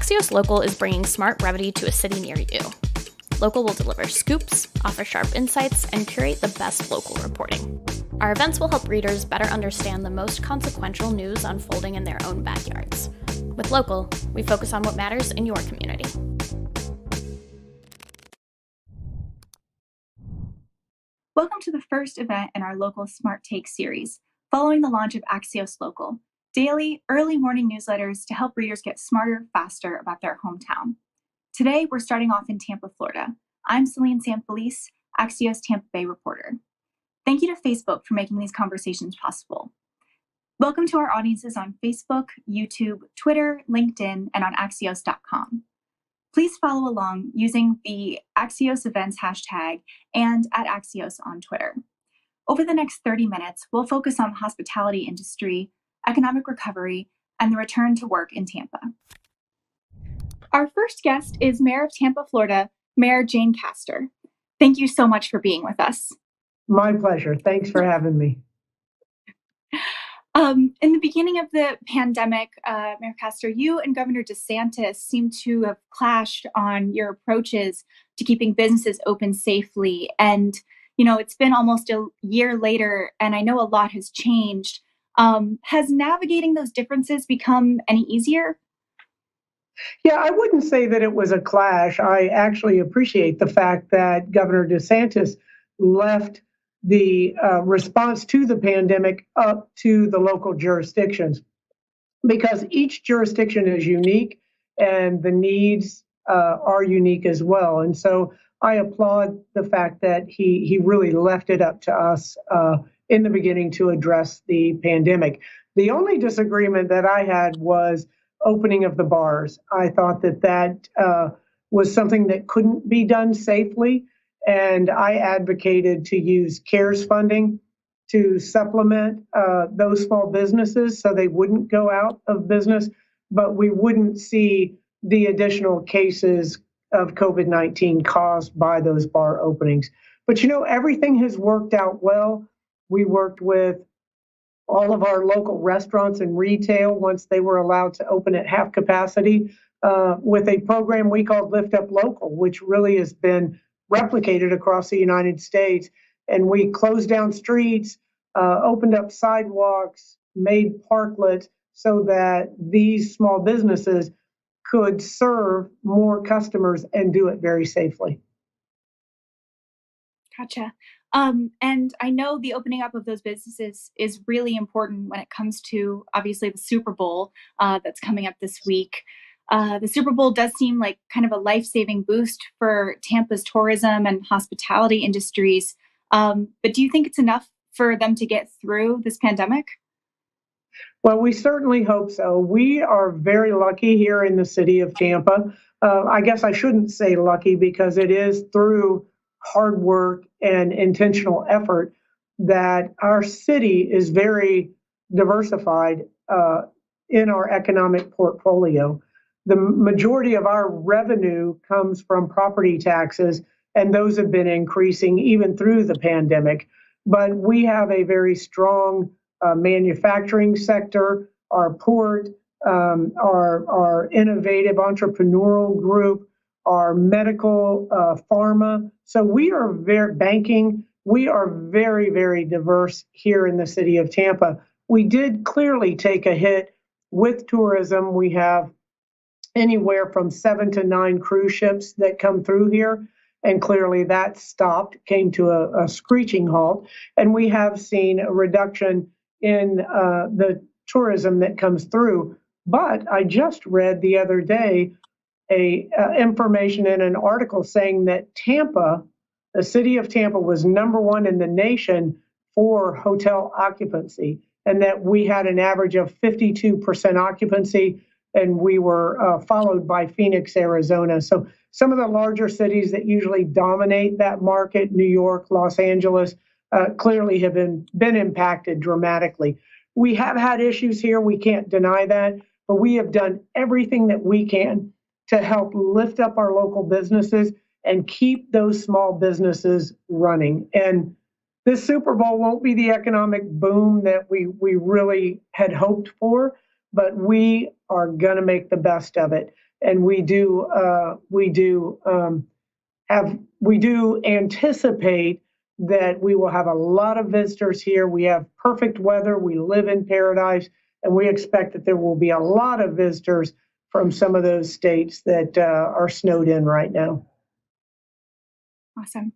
Axios Local is bringing smart brevity to a city near you. Local will deliver scoops, offer sharp insights, and curate the best local reporting. Our events will help readers better understand the most consequential news unfolding in their own backyards. With Local, we focus on what matters in your community. Welcome to the first event in our Local Smart Take series, following the launch of Axios Local, daily, early morning newsletters to help readers get smarter, faster about their hometown. Today, we're starting off in Tampa, Florida. I'm Celine Sanfelice, Axios Tampa Bay reporter. Thank you to Facebook for making these conversations possible. Welcome to our audiences on Facebook, YouTube, Twitter, LinkedIn, and on Axios.com. Please follow along using the Axios Events hashtag and at Axios on Twitter. Over the next 30 minutes, we'll focus on the hospitality industry, economic recovery, and the return to work in Tampa. Our first guest is Mayor of Tampa, Florida, Mayor Jane Castor. Thank you so much for being with us. My pleasure. Thanks for having me. In the beginning of the pandemic, Mayor Castor, you and Governor DeSantis seem to have clashed on your approaches to keeping businesses open safely. And, it's been almost a year later, and I know a lot has changed. Has navigating those differences become any easier? Yeah, I wouldn't say that it was a clash. I actually appreciate the fact that Governor DeSantis left the response to the pandemic up to the local jurisdictions, because each jurisdiction is unique and the needs are unique as well. And so I applaud the fact that he really left it up to us in the beginning to address the pandemic. The only disagreement that I had was opening of the bars. I thought that was something that couldn't be done safely. And I advocated to use CARES funding to supplement those small businesses so they wouldn't go out of business, but we wouldn't see the additional cases of COVID-19 caused by those bar openings. But everything has worked out well. We worked with all of our local restaurants and retail once they were allowed to open at half capacity with a program we called Lift Up Local, which really has been replicated across the United States. And we closed down streets, opened up sidewalks, made parklets so that these small businesses could serve more customers and do it very safely. Gotcha. And I know the opening up of those businesses is really important when it comes to, obviously, the Super Bowl that's coming up this week. The Super Bowl does seem like kind of a life-saving boost for Tampa's tourism and hospitality industries. But do you think it's enough for them to get through this pandemic? Well, we certainly hope so. We are very lucky here in the city of Tampa. I guess I shouldn't say lucky, because it is through hard work and intentional effort that our city is very diversified in our economic portfolio. The majority of our revenue comes from property taxes, and those have been increasing even through the pandemic. But we have a very strong manufacturing sector, our port, our innovative entrepreneurial group, our medical, pharma. So we are banking. We are very, very diverse here in the city of Tampa. We did clearly take a hit with tourism. We have anywhere from 7 to 9 cruise ships that come through here. And clearly that stopped, came to a screeching halt. And we have seen a reduction in the tourism that comes through. But I just read the other day information in an article saying that Tampa, the city of Tampa, was number 1 in the nation for hotel occupancy, and that we had an average of 52% occupancy, and we were followed by Phoenix, Arizona. So some of the larger cities that usually dominate that market, New York, Los Angeles, clearly have been impacted dramatically. We have had issues here, we can't deny that, but we have done everything that we can to help lift up our local businesses and keep those small businesses running. And this Super Bowl won't be the economic boom that we really had hoped for, but we are going to make the best of it. And we do anticipate that we will have a lot of visitors here. We have perfect weather. We live in paradise, and we expect that there will be a lot of visitors from some of those states that are snowed in right now. Awesome.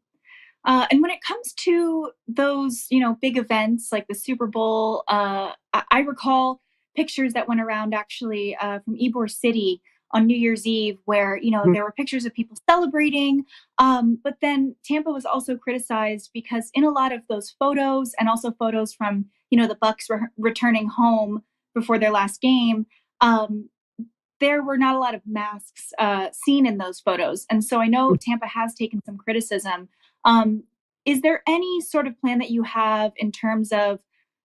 And when it comes to those, big events like the Super Bowl, I recall pictures that went around actually from Ybor City on New Year's Eve, where there were pictures of people celebrating. But then Tampa was also criticized because in a lot of those photos, and also photos from the Bucks returning home before their last game, there were not a lot of masks seen in those photos. And so I know Tampa has taken some criticism. Is there any sort of plan that you have in terms of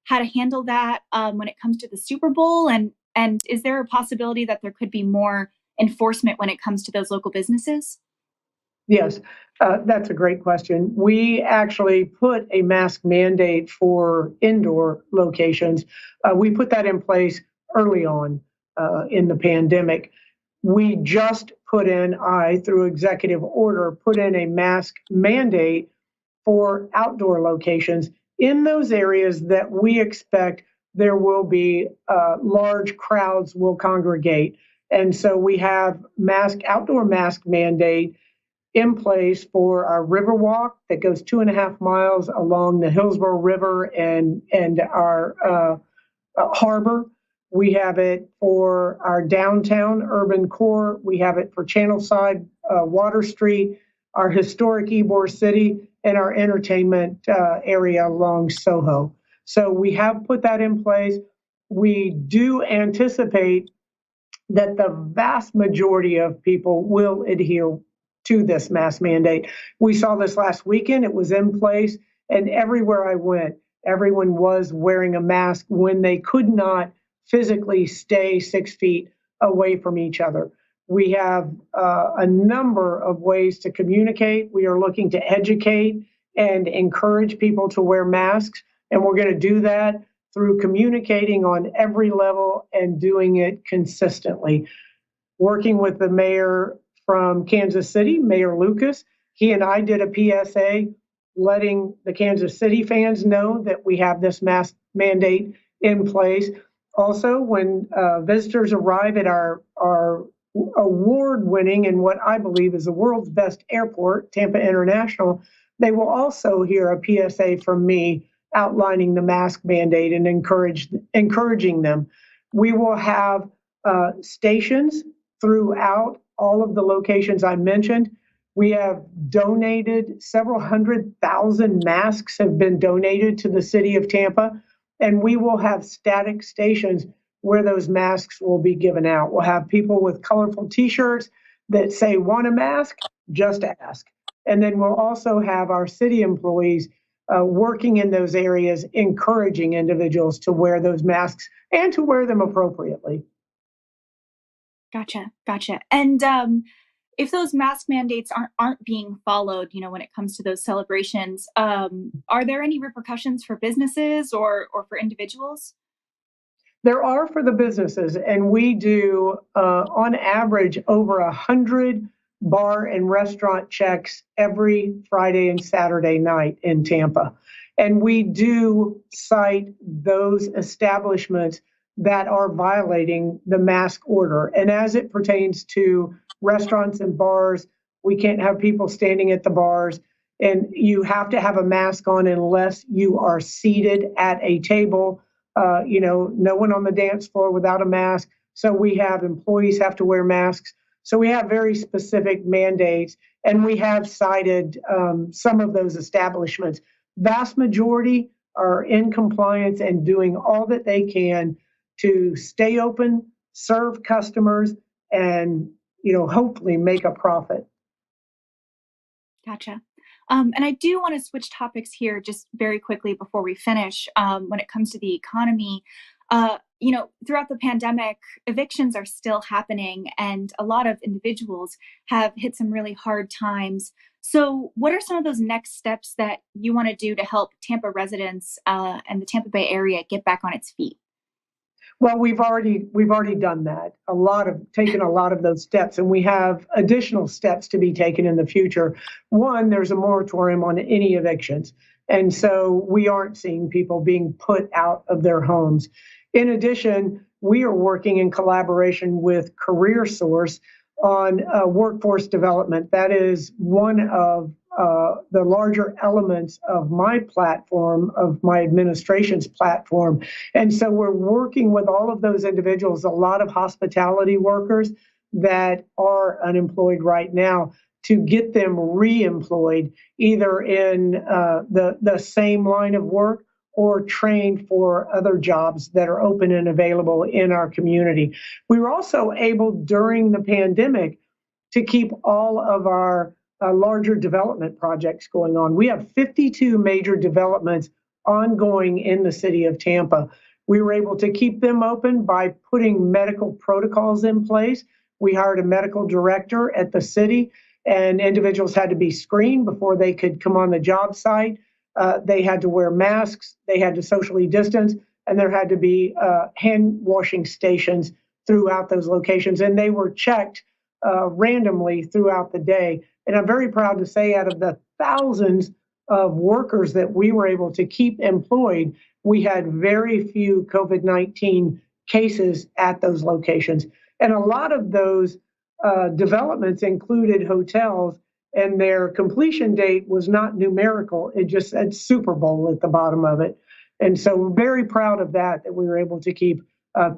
how to handle that when it comes to the Super Bowl? And is there a possibility that there could be more enforcement when it comes to those local businesses? Yes, that's a great question. We actually put a mask mandate for indoor locations. We put that in place early on in the pandemic. We just through executive order, put in a mask mandate for outdoor locations in those areas that we expect there will be large crowds will congregate. And so we have outdoor mask mandate in place for our river walk that goes 2.5 miles along the Hillsborough River and our harbor. We have it for our downtown urban core. We have it for Channelside, Water Street, our historic Ybor City, and our entertainment area along Soho. So we have put that in place. We do anticipate that the vast majority of people will adhere to this mask mandate. We saw this last weekend. It was in place, and everywhere I went, everyone was wearing a mask when they could not physically stay 6 feet away from each other. We have a number of ways to communicate. We are looking to educate and encourage people to wear masks, and we're going to do that through communicating on every level and doing it consistently. Working with the mayor from Kansas City, Mayor Lucas, he and I did a PSA letting the Kansas City fans know that we have this mask mandate in place. Also, when visitors arrive at our award-winning and what I believe is the world's best airport, Tampa International, they will also hear a PSA from me outlining the mask mandate and encouraging them. We will have stations throughout all of the locations I mentioned. We have donated several 100,000 masks have been donated to the city of Tampa, and we will have static stations where those masks will be given out. We'll have people with colorful T-shirts that say, "Want a mask? Just ask." And then we'll also have our city employees working in those areas, encouraging individuals to wear those masks and to wear them appropriately. Gotcha. And if those mask mandates aren't being followed, when it comes to those celebrations, are there any repercussions for businesses or for individuals? There are for the businesses, and we do, on average, over 100 bar and restaurant checks every Friday and Saturday night in Tampa. And we do cite those establishments that are violating the mask order. And as it pertains to restaurants and bars, we can't have people standing at the bars, and you have to have a mask on unless you are seated at a table. No one on the dance floor without a mask. So we have employees have to wear masks. So we have very specific mandates, and we have cited some of those establishments. Vast majority are in compliance and doing all that they can to stay open, serve customers, and hopefully make a profit. Gotcha. And I do want to switch topics here just very quickly before we finish. When it comes to the economy, throughout the pandemic, evictions are still happening, and a lot of individuals have hit some really hard times. So, what are some of those next steps that you want to do to help Tampa residents and the Tampa Bay area get back on its feet? Well, we've already done that. Taken a lot of those steps, and we have additional steps to be taken in the future. One, there's a moratorium on any evictions, and so we aren't seeing people being put out of their homes. In addition, we are working in collaboration with CareerSource on workforce development. That is one of the larger elements of my platform, of my administration's platform. And so we're working with all of those individuals, a lot of hospitality workers that are unemployed right now, to get them re-employed either in the same line of work or trained for other jobs that are open and available in our community. We were also able during the pandemic to keep all of our larger development projects going on. We have 52 major developments ongoing in the city of Tampa. We were able to keep them open by putting medical protocols in place. We hired a medical director at the city, and individuals had to be screened before they could come on the job site. They had to wear masks, they had to socially distance, and there had to be hand washing stations throughout those locations. And they were checked randomly throughout the day. And I'm very proud to say, out of the thousands of workers that we were able to keep employed, we had very few COVID-19 cases at those locations. And a lot of those developments included hotels, and their completion date was not numerical. It just said Super Bowl at the bottom of it. And so we're very proud of that we were able to keep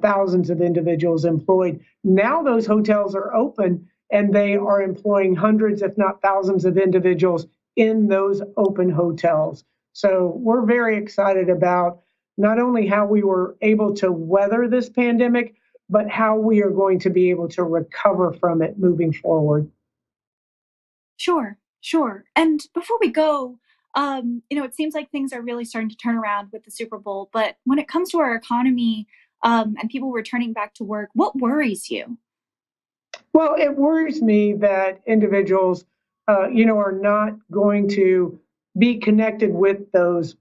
thousands of individuals employed. Now those hotels are open, and they are employing hundreds, if not thousands, of individuals in those open hotels. So we're very excited about not only how we were able to weather this pandemic, but how we are going to be able to recover from it moving forward. Sure, sure. And before we go, it seems like things are really starting to turn around with the Super Bowl. But when it comes to our economy and people returning back to work, what worries you? Well, it worries me that individuals, are not going to be connected with those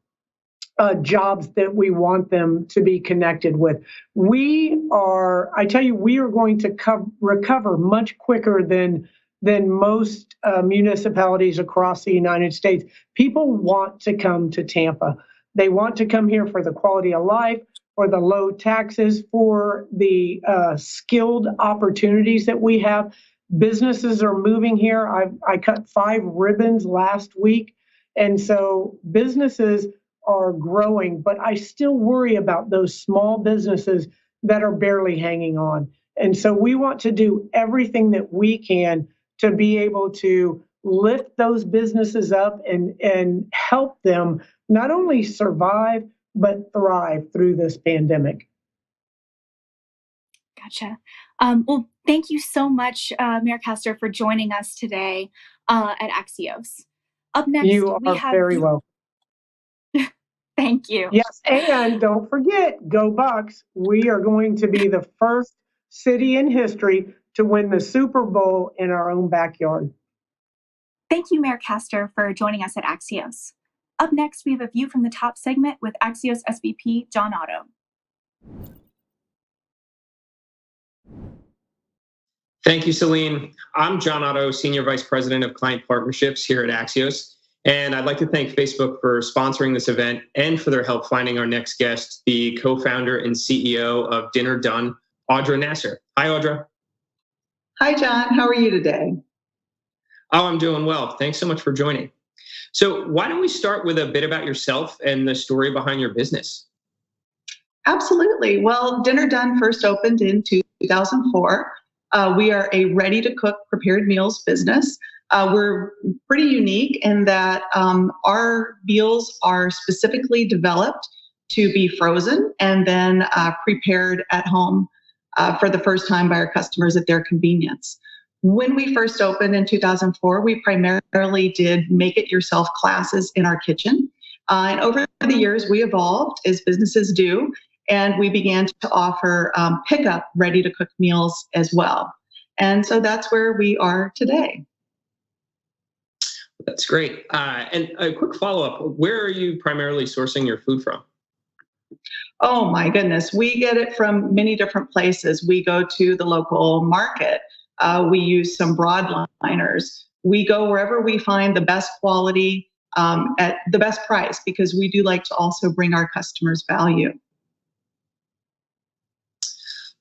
jobs that we want them to be connected with. I tell you, we are going to recover much quicker than most municipalities across the United States. People want to come to Tampa. They want to come here for the quality of life, for the low taxes, for the skilled opportunities that we have. Businesses are moving here. I cut 5 ribbons last week. And so businesses are growing, but I still worry about those small businesses that are barely hanging on. And so we want to do everything that we can to be able to lift those businesses up and help them not only survive, but thrive through this pandemic. Gotcha. Well, thank you so much, Mayor Castor, for joining us today at Axios. Up next, You we are have very welcome. Thank you. Yes, and don't forget, go Bucks. We are going to be the first city in history to win the Super Bowl in our own backyard. Thank you, Mayor Castor, for joining us at Axios. Up next, we have a view from the top segment with Axios SVP John Otto. Thank you, Celine. I'm John Otto, Senior Vice President of Client Partnerships here at Axios. And I'd like to thank Facebook for sponsoring this event and for their help finding our next guest, the co-founder and CEO of Dinner Done, Audra Nasser. Hi, Audra. Hi, John. How are you today? Oh, I'm doing well. Thanks so much for joining. So why don't we start with a bit about yourself and the story behind your business? Absolutely. Well, Dinner Done first opened in 2004. We are a ready-to-cook prepared meals business. We're pretty unique in that our meals are specifically developed to be frozen and then prepared at home for the first time by our customers at their convenience. When we first opened in 2004, we primarily did make-it-yourself classes in our kitchen. And over the years, we evolved, as businesses do, and we began to offer pickup ready-to-cook meals as well. And so that's where we are today. That's great. And a quick follow-up, where are you primarily sourcing your food from? Oh my goodness, we get it from many different places. We go to the local market. We use some broadliners. We go wherever we find the best quality at the best price, because we do like to also bring our customers value.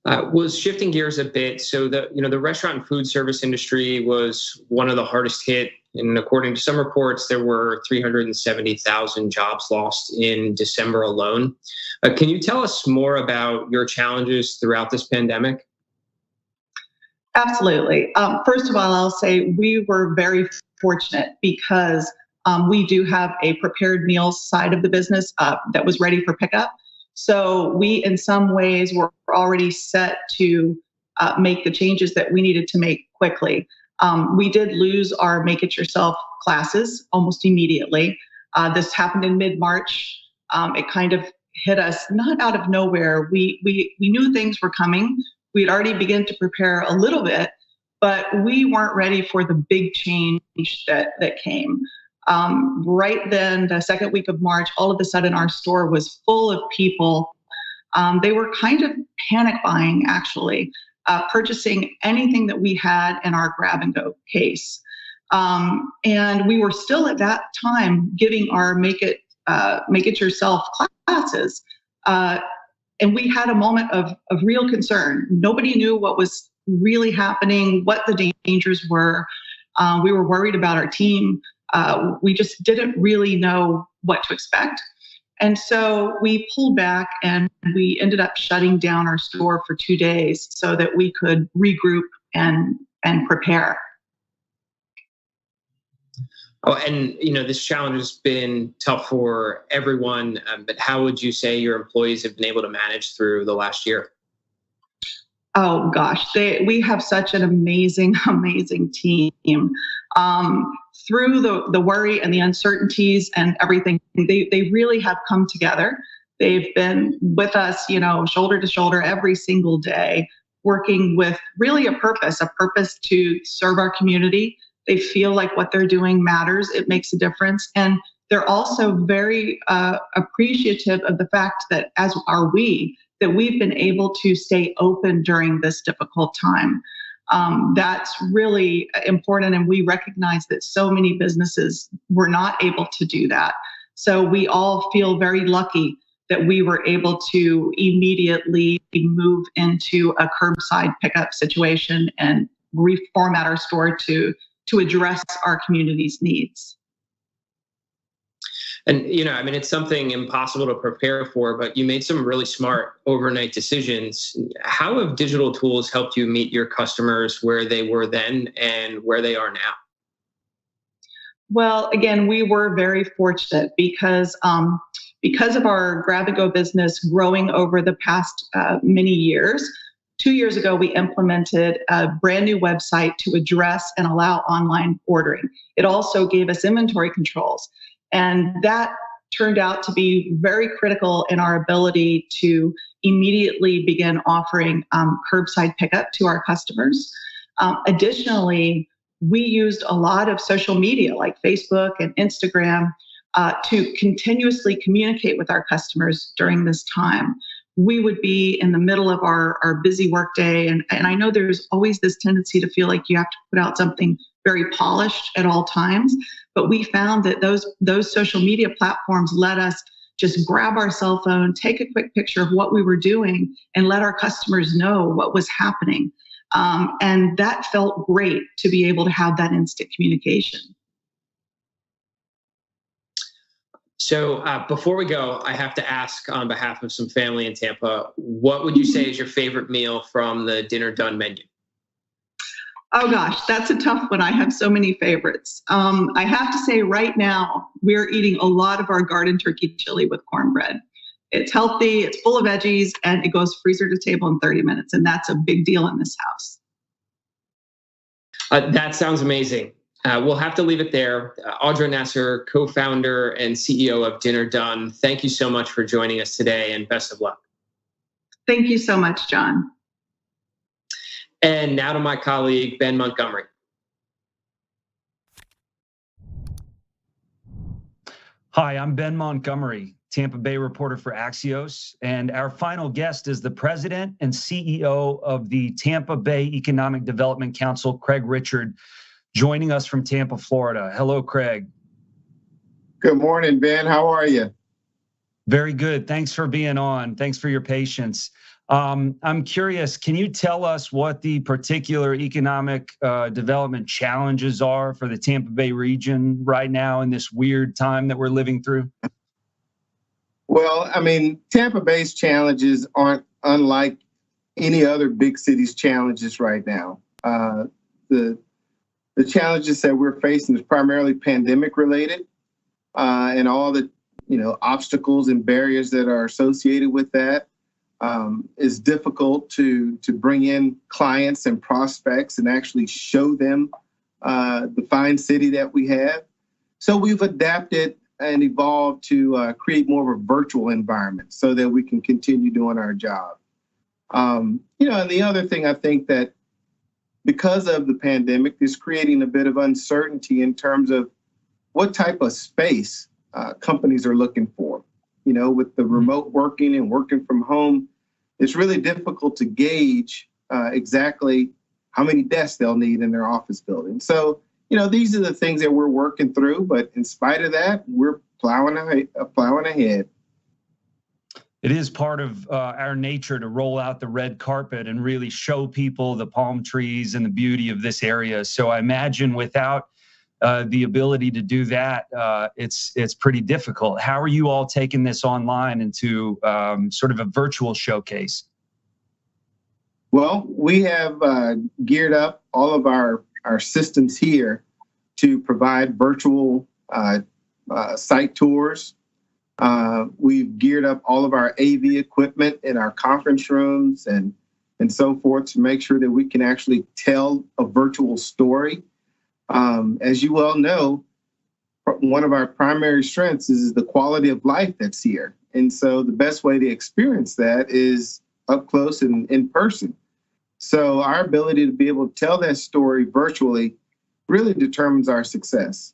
Was shifting gears a bit. So the restaurant and food service industry was one of the hardest hit. And according to some reports, there were 370,000 jobs lost in December alone. Can you tell us more about your challenges throughout this pandemic? Absolutely. First of all, I'll say we were very fortunate because we do have a prepared meals side of the business that was ready for pickup. So we, in some ways, were already set to make the changes that we needed to make quickly. We did lose our Make It Yourself classes almost immediately. This happened in mid-March. It kind of hit us not out of nowhere. We knew things were coming. We had already begun to prepare a little bit, but we weren't ready for the big change that came. Right then, the second week of March, all of a sudden our store was full of people. They were kind of panic buying, actually, purchasing anything that we had in our grab and go case. And we were still at that time giving our Make It Yourself classes. And we had a moment of real concern. Nobody knew what was really happening, what the dangers were. We were worried about our team. We just didn't really know what to expect. And so we pulled back and we ended up shutting down our store for 2 days so that we could regroup and prepare. Oh, and this challenge has been tough for everyone. But how would you say your employees have been able to manage through the last year? Oh gosh, we have such an amazing team. Through the worry and the uncertainties and everything, they really have come together. They've been with us, shoulder to shoulder every single day, working with really a purpose to serve our community. They feel like what they're doing matters. It makes a difference. And they're also very appreciative of the fact that, as are we, that we've been able to stay open during this difficult time. That's really important. And we recognize that so many businesses were not able to do that. So we all feel very lucky that we were able to immediately move into a curbside pickup situation and reformat our store to address our community's needs. And, it's something impossible to prepare for, but you made some really smart overnight decisions. How have digital tools helped you meet your customers where they were then and where they are now? Well, again, we were very fortunate because of our grab-and-go business growing over the past many years. 2 years ago, we implemented a brand new website to address and allow online ordering. It also gave us inventory controls. And that turned out to be very critical in our ability to immediately begin offering curbside pickup to our customers. Additionally, we used a lot of social media like Facebook and Instagram to continuously communicate with our customers during this time. We would be in the middle of our busy workday, and I know there's always this tendency to feel like you have to put out something very polished at all times, but we found that those social media platforms let us just grab our cell phone, take a quick picture of what we were doing, and let our customers know what was happening. And that felt great to be able to have that instant communication. So before we go, I have to ask on behalf of some family in Tampa, what would you say is your favorite meal from the Dinner Done menu? Oh gosh, that's a tough one. I have so many favorites. I have to say right now, we're eating a lot of our garden turkey chili with cornbread. It's healthy, it's full of veggies, and it goes freezer to table in 30 minutes. And that's a big deal in this house. That sounds amazing. We'll have to leave it there. Audra Nasser, co-founder and CEO of Dinner Done, thank you so much for joining us today, and best of luck. Thank you so much, John. And now to my colleague, Ben Montgomery. Hi, I'm Ben Montgomery, Tampa Bay reporter for Axios. And our final guest is the president and CEO of the Tampa Bay Economic Development Council, Craig Richard, joining us from Tampa, Florida. Hello, Craig. Good morning, Ben. How are you? Very good. Thanks for being on. Thanks for your patience. I'm curious, can you tell us what the particular economic development challenges are for the Tampa Bay region right now in this weird time that we're living through? Well, I mean, Tampa Bay's challenges aren't unlike any other big city's challenges right now. The challenges that we're facing is primarily pandemic related, and all the obstacles and barriers that are associated with that. Is difficult to bring in clients and prospects and actually show them the fine city that we have. So we've adapted and evolved to create more of a virtual environment so that we can continue doing our job. And the other thing I think that because of the pandemic is creating a bit of uncertainty in terms of what type of space companies are looking for. With the remote working and working from home, it's really difficult to gauge exactly how many desks they'll need in their office building. So, these are the things that we're working through. But in spite of that, we're plowing ahead. It is part of our nature to roll out the red carpet and really show people the palm trees and the beauty of this area. So I imagine without the ability to do that, it's pretty difficult. How are you all taking this online into sort of a virtual showcase? Well, we have geared up all of our systems here to provide virtual site tours. We've geared up all of our AV equipment in our conference rooms and so forth to make sure that we can actually tell a virtual story. As you well know, one of our primary strengths is the quality of life that's here. And so the best way to experience that is up close and in person. So our ability to be able to tell that story virtually really determines our success.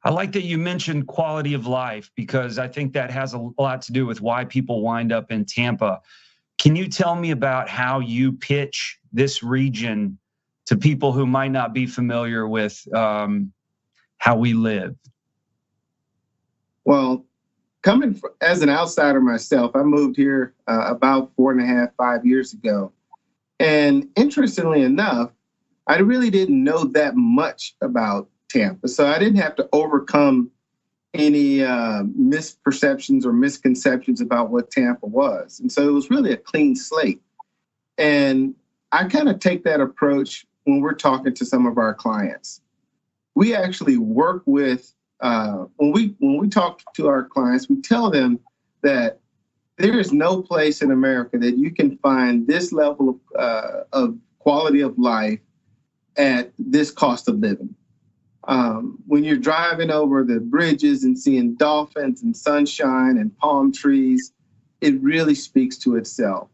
I like that you mentioned quality of life because I think that has a lot to do with why people wind up in Tampa. Can you tell me about how you pitch this region to people who might not be familiar with how we live? Well, as an outsider myself, I moved here about 5 years ago. And interestingly enough, I really didn't know that much about Tampa. So I didn't have to overcome any misperceptions or misconceptions about what Tampa was. And so it was really a clean slate. And I kind of take that approach when we're talking to some of our clients. We actually work with, when we talk to our clients, we tell them that there is no place in America that you can find this level of quality of life at this cost of living. When you're driving over the bridges and seeing dolphins and sunshine and palm trees, it really speaks to itself.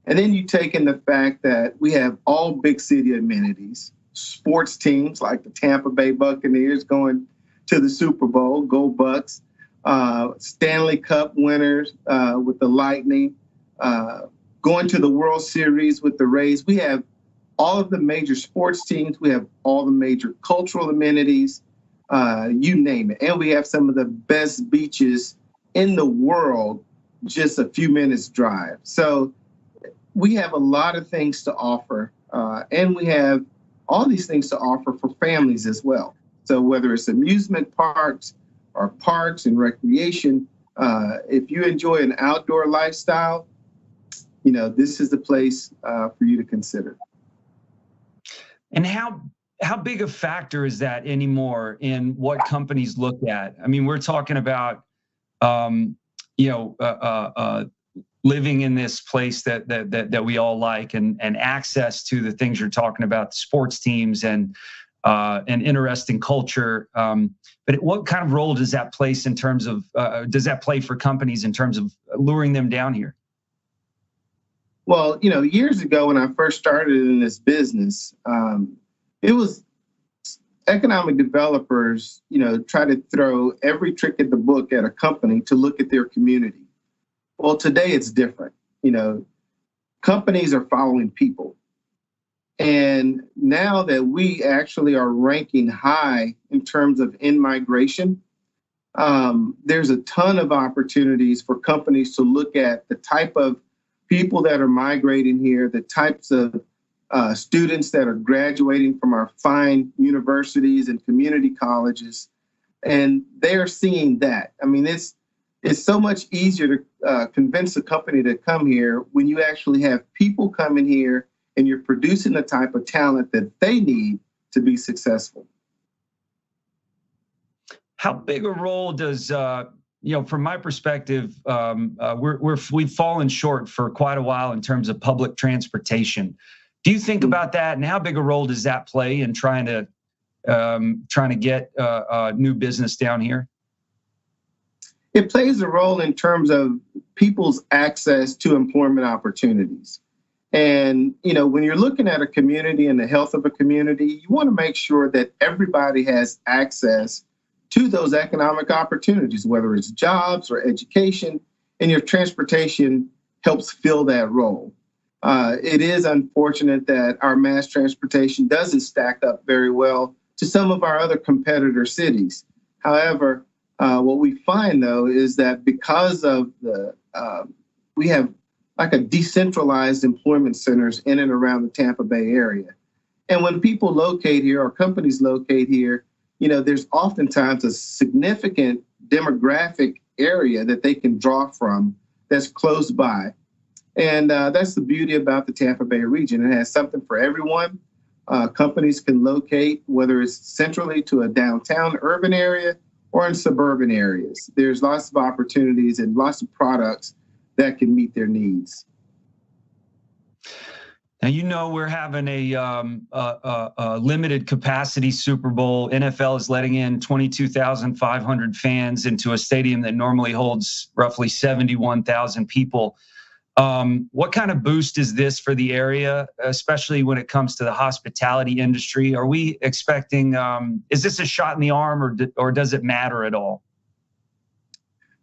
And then you take in the fact that we have all big city amenities, sports teams like the Tampa Bay Buccaneers going to the Super Bowl, go Bucks, Stanley Cup winners with the Lightning, going to the World Series with the Rays. We have all of the major sports teams. We have all the major cultural amenities, you name it. And we have some of the best beaches in the world, just a few minutes drive. So we have a lot of things to offer, and we have all these things to offer for families as well. So whether it's amusement parks or parks and recreation, if you enjoy an outdoor lifestyle, this is the place for you to consider. And how big a factor is that anymore in what companies look at? I mean, we're talking about, living in this place that we all like and access to the things you're talking about, sports teams and interesting culture. But what kind of role does that play in terms of, play for companies in terms of luring them down here? Well, years ago when I first started in this business, it was economic developers, try to throw every trick in the book at a company to look at their community. Well, today it's different. Companies are following people. And now that we actually are ranking high in terms of in-migration, there's a ton of opportunities for companies to look at the type of people that are migrating here, the types of students that are graduating from our fine universities and community colleges, and they're seeing that. I mean, it's so much easier to convince a company to come here when you actually have people coming here and you're producing the type of talent that they need to be successful. How big a role does, from my perspective, we've fallen short for quite a while in terms of public transportation. Do you think about that, and how big a role does that play in trying to get new business down here? It plays a role in terms of people's access to employment opportunities. And, when you're looking at a community and the health of a community, you want to make sure that everybody has access to those economic opportunities, whether it's jobs or education, and your transportation helps fill that role. It is unfortunate that our mass transportation doesn't stack up very well to some of our other competitor cities. However, what we find, though, is that because of we have like a decentralized employment centers in and around the Tampa Bay area. And when people locate here or companies locate here, there's oftentimes a significant demographic area that they can draw from that's close by. And that's the beauty about the Tampa Bay region. It has something for everyone. Companies can locate, whether it's centrally to a downtown urban area or in suburban areas. There's lots of opportunities and lots of products that can meet their needs. Now, we're having a limited capacity Super Bowl. NFL is letting in 22,500 fans into a stadium that normally holds roughly 71,000 people. What kind of boost is this for the area, especially when it comes to the hospitality industry? Are we expecting, is this a shot in the arm, or does it matter at all?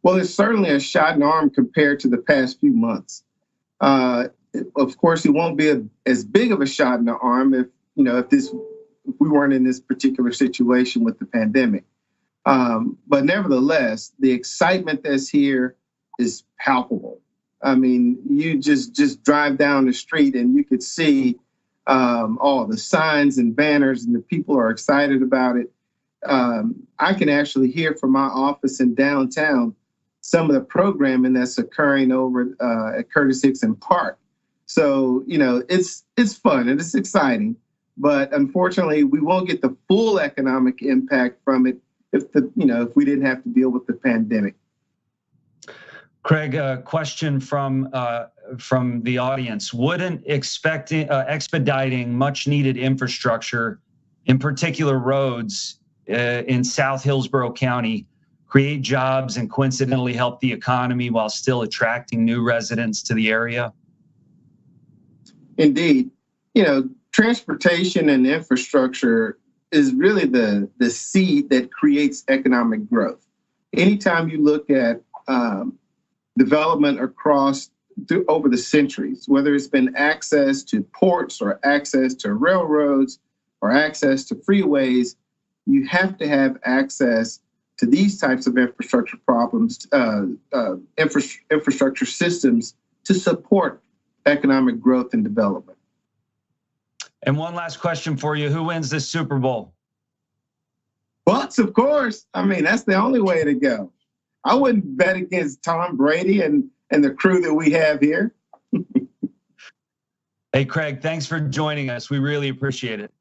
Well, it's certainly a shot in the arm compared to the past few months. Of course, it won't be as big of a shot in the arm if we weren't in this particular situation with the pandemic. But nevertheless, the excitement that's here is palpable. I mean, you just drive down the street and you could see all the signs and banners, and the people are excited about it. I can actually hear from my office in downtown some of the programming that's occurring over at Curtis Hickson Park. So, it's fun and it's exciting, but unfortunately, we won't get the full economic impact from it if we didn't have to deal with the pandemic. Craig, a question from the audience. Wouldn't expediting much needed infrastructure, in particular roads in South Hillsborough County, create jobs and coincidentally help the economy while still attracting new residents to the area? Indeed. Transportation and infrastructure is really the seed that creates economic growth. Anytime you look at development over the centuries, whether it's been access to ports or access to railroads or access to freeways, you have to have access to these types of infrastructure infrastructure systems to support economic growth and development. And one last question for you. Who wins this Super Bowl? Bucks, of course. I mean, that's the only way to go. I wouldn't bet against Tom Brady and the crew that we have here. Hey, Craig, thanks for joining us. We really appreciate it.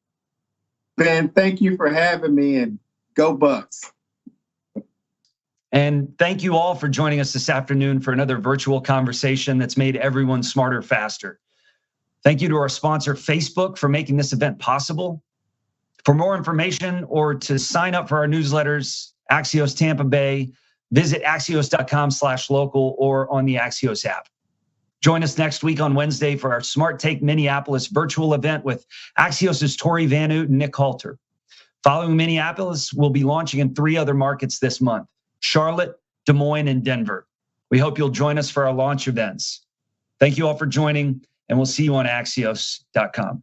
Ben, thank you for having me, and go Bucks. And thank you all for joining us this afternoon for another virtual conversation that's made everyone smarter faster. Thank you to our sponsor, Facebook, for making this event possible. For more information or to sign up for our newsletters, Axios Tampa Bay, visit axios.com/local or on the Axios app. Join us next week on Wednesday for our Smart Take Minneapolis virtual event with Axios' Tori Van Oot and Nick Halter. Following Minneapolis, we'll be launching in 3 other markets this month: Charlotte, Des Moines, and Denver. We hope you'll join us for our launch events. Thank you all for joining, and we'll see you on Axios.com.